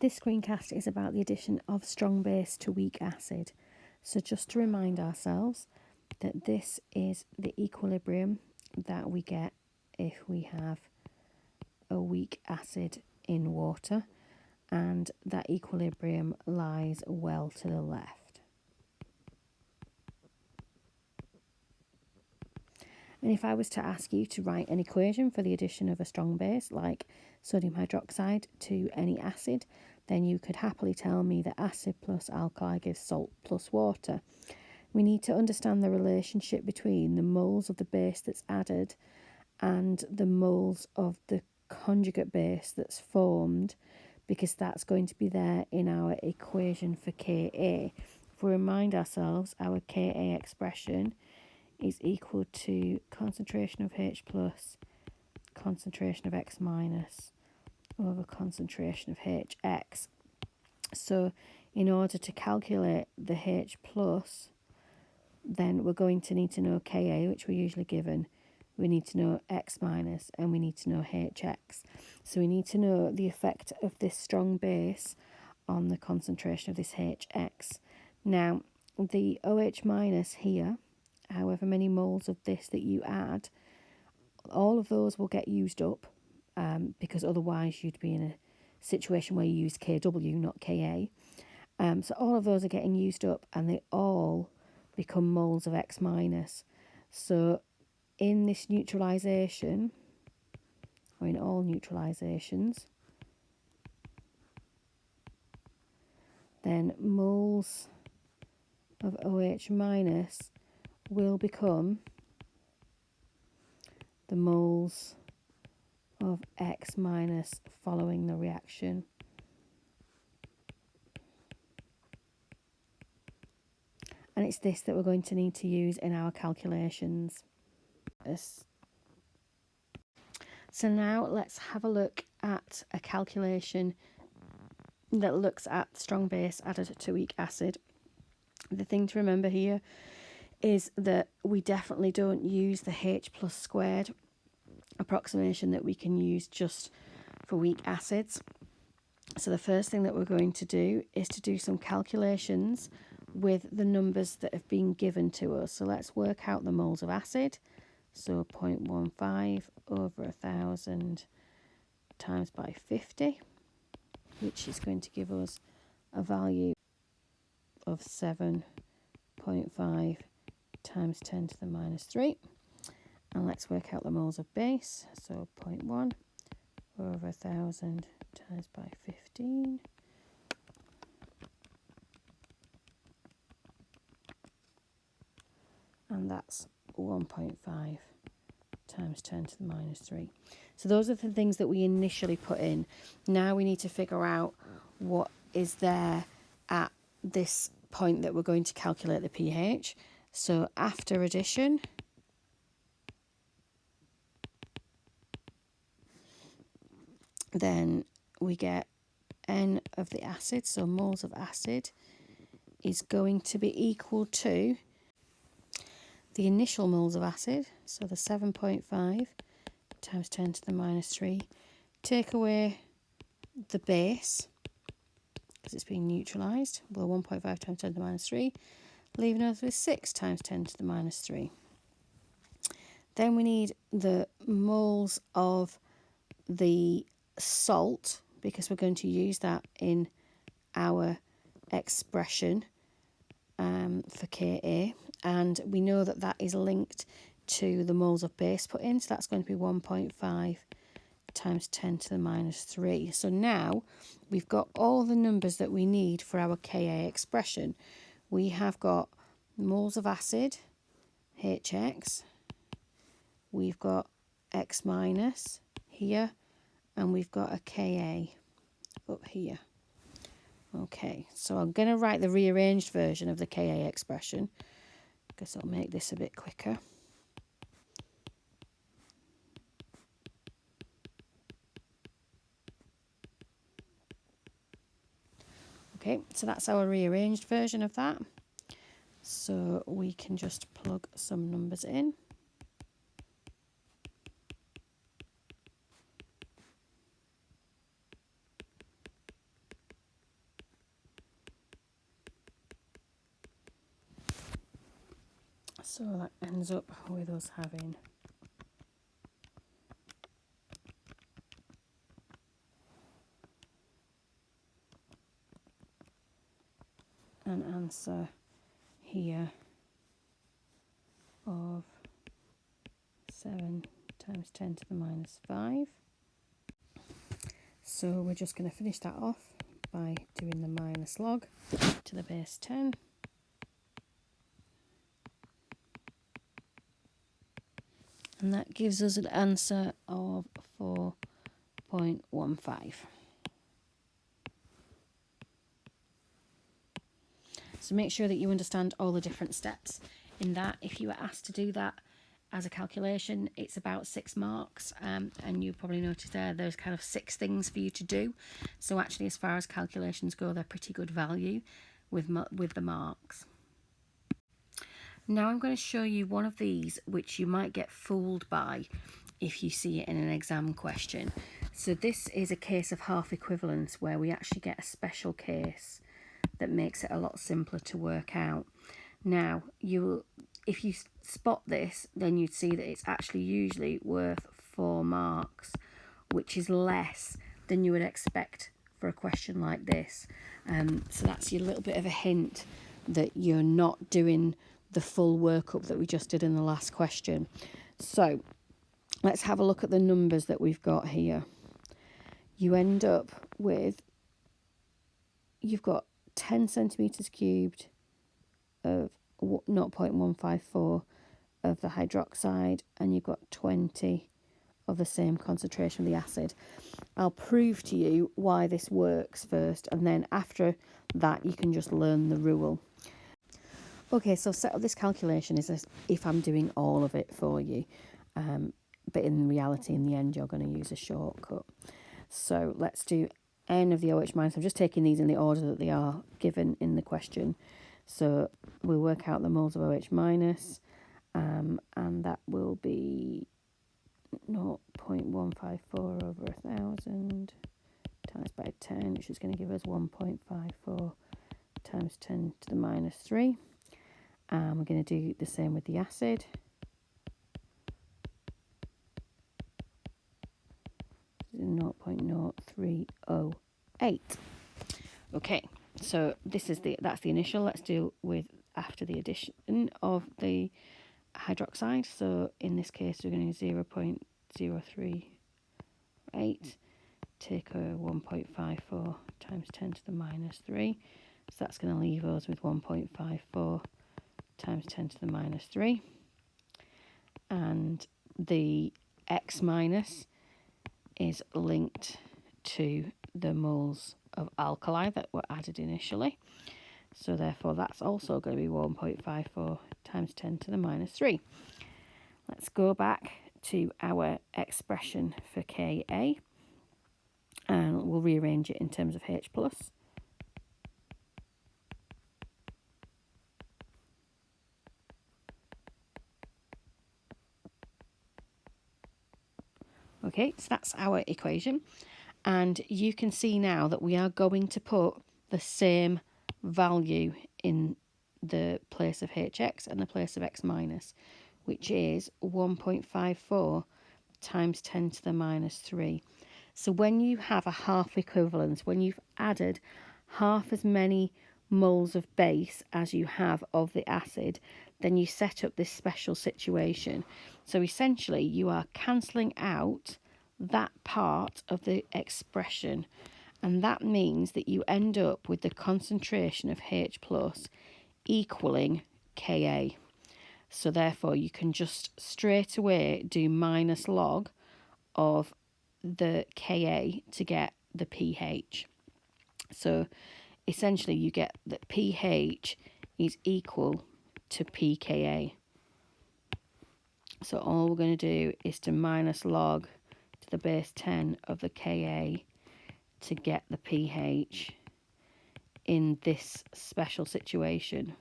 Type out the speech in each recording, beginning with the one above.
This screencast is about the addition of strong base to weak acid. So just to remind ourselves that this is the equilibrium that we get if we have a weak acid in water, and that equilibrium lies well to the left. And if I was to ask you to write an equation for the addition of a strong base like sodium hydroxide to any acid, then you could happily tell me that acid plus alkali gives salt plus water. We need to understand the relationship between the moles of the base that's added and the moles of the conjugate base that's formed, because that's going to be there in our equation for Ka. If we remind ourselves, our Ka expression is equal to concentration of H plus, concentration of X minus, over concentration of HX. So in order to calculate the H plus, then we're going to need to know Ka, which we're usually given. We need to know X minus, and we need to know HX. So we need to know the effect of this strong base on the concentration of this HX. Now, the OH minus here, however many moles of this that you add, all of those will get used up, because otherwise you'd be in a situation where you use Kw, not Ka. So all of those are getting used up, and they all become moles of X minus. So in this neutralisation, or in all neutralisations, then moles of OH minus will become the moles of X minus following the reaction. And it's this that we're going to need to use in our calculations. So now let's have a look at a calculation that looks at strong base added to weak acid. The thing to remember here is that we definitely don't use the H plus squared approximation that we can use just for weak acids. So the first thing that we're going to do is to do some calculations with the numbers that have been given to us. So let's work out the moles of acid. So 0.15 over 1,000 times by 50, which is going to give us a value of 7.5 times 10 to the minus 3. And let's work out the moles of base. So 0.1 over 1,000 times by 15. And that's 1.5 times 10 to the minus 3. So those are the things that we initially put in. Now we need to figure out what is there at this point that we're going to calculate the pH. So after addition, then we get N of the acid, so moles of acid, is going to be equal to the initial moles of acid, so the 7.5 times 10 to the minus 3, take away the base, because it's being neutralised, well 1.5 times 10 to the minus 3, leaving us with 6 times 10 to the minus 3. Then we need the moles of the salt, because we're going to use that in our expression for Ka, and we know that that is linked to the moles of base put in, so that's going to be 1.5 times 10 to the minus 3. So now we've got all the numbers that we need for our Ka expression. We have got moles of acid, Hx, we've got X minus here, and we've got a Ka up here. Okay, so I'm going to write the rearranged version of the Ka expression, because it'll make this a bit quicker. Okay, so that's our rearranged version of that. So we can just plug some numbers in. So that ends up with us having an answer here of 7 times 10 to the minus 5. So we're just going to finish that off by doing the minus log to the base 10. And that gives us an answer of 4.15. So make sure that you understand all the different steps in that. If you were asked to do that as a calculation, it's about 6 marks, and you probably noticed there's kind of 6 things for you to do. So actually, as far as calculations go, they're pretty good value with the marks. Now I'm going to show you one of these which you might get fooled by if you see it in an exam question. So this is a case of half equivalence where we actually get a special case that makes it a lot simpler to work out. Now, if you spot this, then you'd see that it's actually usually worth 4 marks, which is less than you would expect for a question like this. So that's your little bit of a hint that you're not doing the full workup that we just did in the last question. So let's have a look at the numbers that we've got here. You end up with, you've got 10 centimetres cubed of 0.154 of the hydroxide, and you've got 20 of the same concentration of the acid. I'll prove to you why this works first, and then after that you can just learn the rule. Okay, so set up this calculation is as if I'm doing all of it for you, but in reality, in the end, you're going to use a shortcut. So let's do N of the OH minus. I'm just taking these in the order that they are given in the question. So we'll work out the moles of OH minus, and that will be 0.154 over 1,000 times by 10, which is going to give us 1.54 times 10 to the minus 3. And we're going to do the same with the acid. 0.0308. Okay, so that's the initial. Let's deal with after the addition of the hydroxide. So in this case, we're going to 0.038, take a 1.54 times 10 to the minus 3. So that's going to leave us with 1.54 times 10 to the minus 3. And the X minus is linked to the moles of alkali that were added initially. So therefore that's also going to be 1.54 times 10 to the minus 3. Let's go back to our expression for Ka, and we'll rearrange it in terms of H+. Okay, so that's our equation. And you can see now that we are going to put the same value in the place of HX and the place of X minus, which is 1.54 times 10 to the minus 3. So when you have a half equivalence, when you've added half as many moles of base as you have of the acid, then you set up this special situation. So essentially you are cancelling out that part of the expression, and that means that you end up with the concentration of H plus equaling Ka. So therefore you can just straight away do minus log of the Ka to get the pH. So essentially you get that pH is equal to pKa. So all we're going to do is to minus log to the base 10 of the Ka to get the pH in this special situation.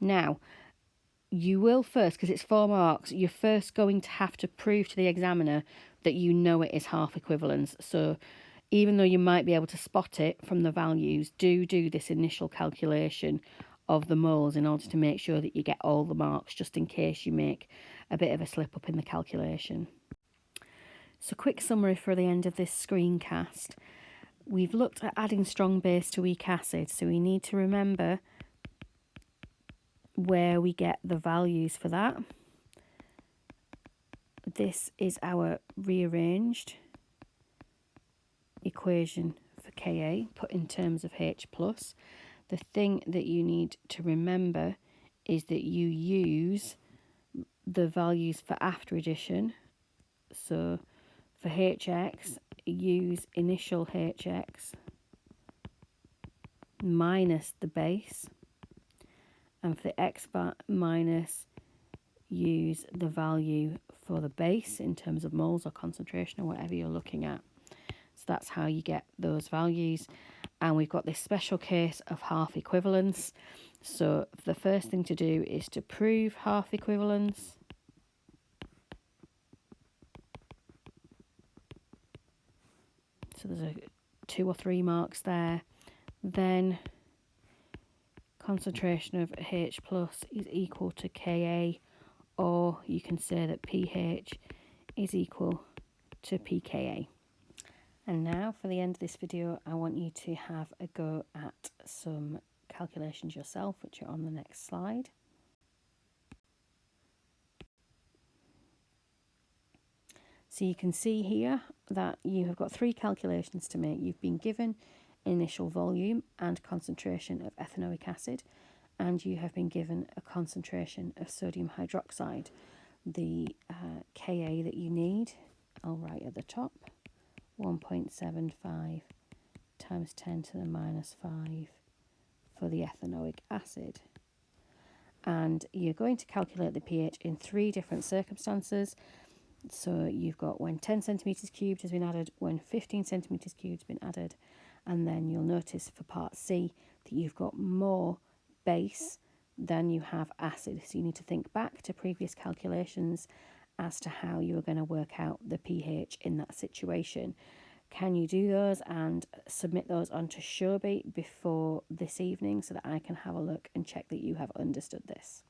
Now, you will first, because it's 4 marks, you're first going to have to prove to the examiner that you know it is half equivalence. So even though you might be able to spot it from the values, do this initial calculation of the moles in order to make sure that you get all the marks, just in case you make a bit of a slip up in the calculation. So quick summary for the end of this screencast. We've looked at adding strong base to weak acid, so we need to remember where we get the values for that. This is our rearranged equation for Ka put in terms of H+. The thing that you need to remember is that you use the values for after addition. So for Hx, use initial Hx minus the base, and for the x bar minus, use the value for the base in terms of moles or concentration or whatever you're looking at. So that's how you get those values. And we've got this special case of half equivalence. So the first thing to do is to prove half equivalence. So there's 2 or 3 marks there. Then concentration of H plus is equal to Ka, or you can say that pH is equal to pKa. And now for the end of this video, I want you to have a go at some calculations yourself, which are on the next slide. So you can see here that you have got 3 calculations to make. You've been given initial volume and concentration of ethanoic acid, and you have been given a concentration of sodium hydroxide. The Ka that you need, I'll write at the top, 1.75 times 10 to the minus 5 for the ethanoic acid. And you're going to calculate the pH in 3 different circumstances. So you've got when 10 centimetres cubed has been added, when 15 centimetres cubed has been added, and then you'll notice for part C that you've got more base than you have acid. So you need to think back to previous calculations as to how you are going to work out the pH in that situation. Can you do those and submit those onto Showbie before this evening so that I can have a look and check that you have understood this?